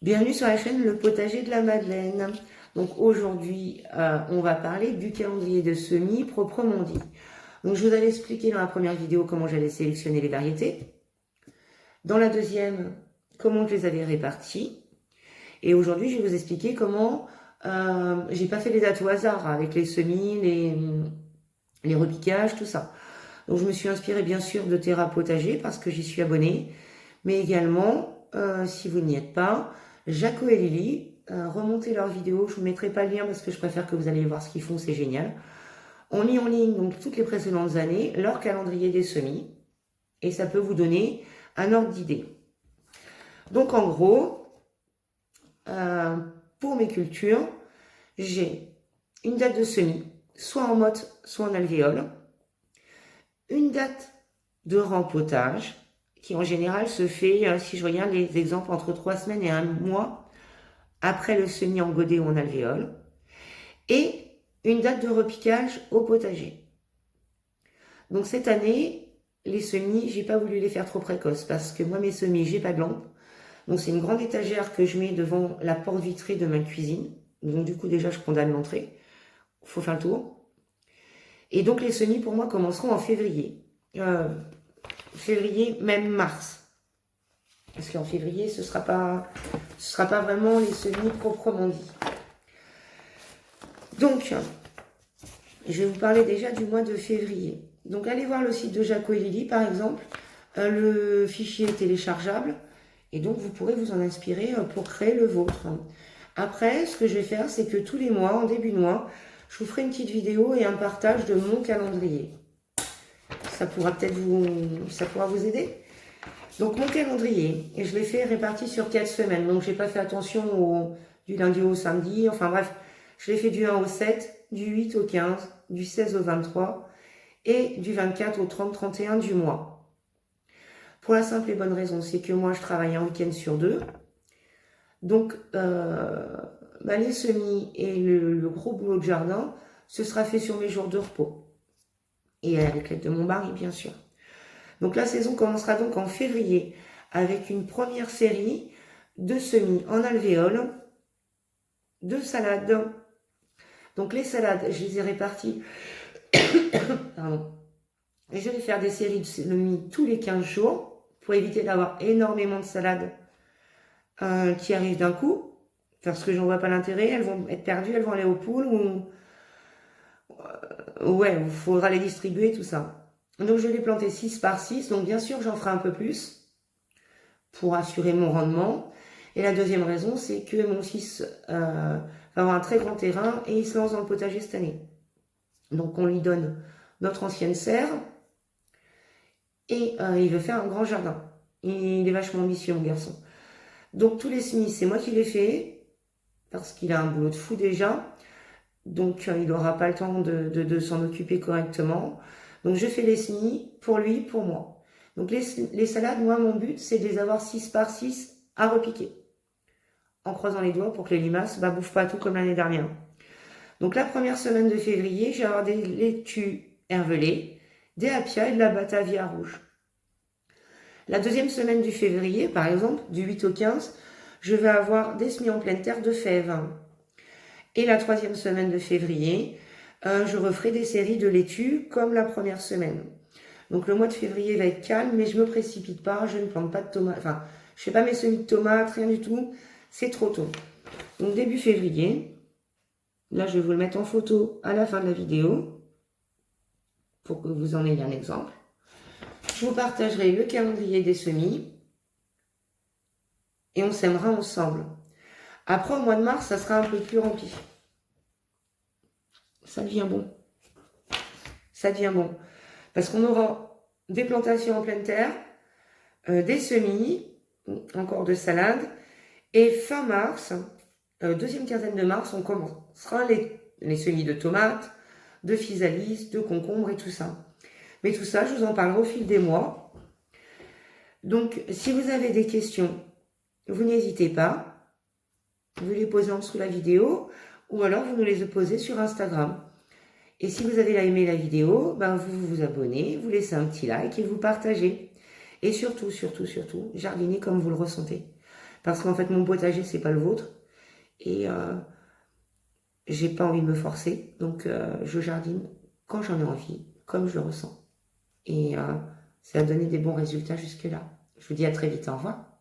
Bienvenue sur la chaîne Le Potager de la Madeleine. Donc aujourd'hui, on va parler du calendrier de semis proprement dit. Donc je vous avais expliqué dans la première vidéo comment j'allais sélectionner les variétés. Dans la deuxième, comment je les avais réparties. Et aujourd'hui, je vais vous expliquer comment j'ai pas fait les dates au hasard avec les semis, les repiquages, tout ça. Donc je me suis inspirée bien sûr de Terra Potager parce que j'y suis abonnée, mais également, si vous n'y êtes pas, Jaco et Lily, remontez leurs vidéos, je vous mettrai pas le lien parce que je préfère que vous alliez voir ce qu'ils font, c'est génial. On mis en ligne donc toutes les précédentes années, leur calendrier des semis, et ça peut vous donner un ordre d'idée. Donc en gros, pour mes cultures, j'ai une date de semis, soit en motte, soit en alvéole, une date de rempotage, qui en général se fait, si je regarde les exemples, entre 3 semaines et 1 mois après le semis en godet ou en alvéole, et une date de repiquage au potager. Donc cette année, les semis, j'ai pas voulu les faire trop précoces parce que moi mes semis, j'ai pas de lampe. Donc c'est une grande étagère que je mets devant la porte vitrée de ma cuisine. Donc du coup déjà je condamne l'entrée. Faut faire le tour. Et donc les semis pour moi commenceront en février. Février, même mars. Parce qu'en février, ce sera pas vraiment les semis proprement dit. Donc, je vais vous parler déjà du mois de février. Donc, allez voir le site de Jaco et Lily, par exemple. Le fichier est téléchargeable. Et donc, vous pourrez vous en inspirer pour créer le vôtre. Après, ce que je vais faire, c'est que tous les mois, en début de mois, je vous ferai une petite vidéo et un partage de mon calendrier. Ça pourra vous aider. Donc mon calendrier, et je l'ai fait réparti sur 4 semaines. Donc j'ai pas fait attention du lundi au samedi. Enfin bref, je l'ai fait du 1 au 7, du 8 au 15, du 16 au 23 et du 24 au 30-31 du mois. Pour la simple et bonne raison, c'est que moi je travaille un week-end sur 2. Donc les semis et le gros boulot de jardin, ce sera fait sur mes jours de repos. Et avec l'aide de mon mari, bien sûr. Donc la saison commencera donc en février avec une première série de semis en alvéole, de salades. Donc les salades, je les ai réparties. Pardon. Et je vais faire des séries de semis tous les 15 jours pour éviter d'avoir énormément de salades qui arrivent d'un coup. Parce que j'en vois pas l'intérêt, elles vont être perdues, elles vont aller aux poules ou ouais, il faudra les distribuer, tout ça. Donc je vais les planter 6 par 6, donc bien sûr j'en ferai un peu plus pour assurer mon rendement. Et la deuxième raison, c'est que mon fils va avoir un très grand terrain et il se lance dans le potager cette année. Donc on lui donne notre ancienne serre et il veut faire un grand jardin. Il est vachement ambitieux, mon garçon. Donc tous les semis, c'est moi qui les fais parce qu'il a un boulot de fou déjà. Donc il n'aura pas le temps de s'en occuper correctement. Donc je fais les semis pour lui, pour moi. Donc les salades, moi mon but c'est de les avoir 6 par 6 à repiquer. En croisant les doigts pour que les limaces ne bouffent pas tout comme l'année dernière. Donc la première semaine de février, je vais avoir des laitues hervelées, des apia et de la batavia rouge. La deuxième semaine du février, par exemple, du 8 au 15, je vais avoir des semis en pleine terre de fèves. Et la troisième semaine de février, je referai des séries de laitues comme la première semaine. Donc le mois de février va être calme, mais je ne me précipite pas, je ne plante pas de tomates, enfin, je ne fais pas mes semis de tomates, rien du tout, c'est trop tôt. Donc début février, là je vais vous le mettre en photo à la fin de la vidéo, pour que vous en ayez un exemple. Je vous partagerai le calendrier des semis, et on sèmera ensemble. Après, au mois de mars, ça sera un peu plus rempli. Ça devient bon. Ça devient bon. Parce qu'on aura des plantations en pleine terre, des semis, encore de salades. Et fin mars, deuxième quinzaine de mars, on commencera les semis de tomates, de physalis, de concombres et tout ça. Mais tout ça, je vous en parlerai au fil des mois. Donc, si vous avez des questions, vous n'hésitez pas. Vous les posez en dessous de la vidéo ou alors vous nous les posez sur Instagram. Et si vous avez aimé la vidéo, vous vous abonnez, vous laissez un petit like et vous partagez. Et surtout, jardinez comme vous le ressentez. Parce qu'en fait, mon potager, c'est pas le vôtre. Et j'ai pas envie de me forcer. Donc, je jardine quand j'en ai envie, comme je le ressens. Et ça a donné des bons résultats jusque-là. Je vous dis à très vite. Au revoir.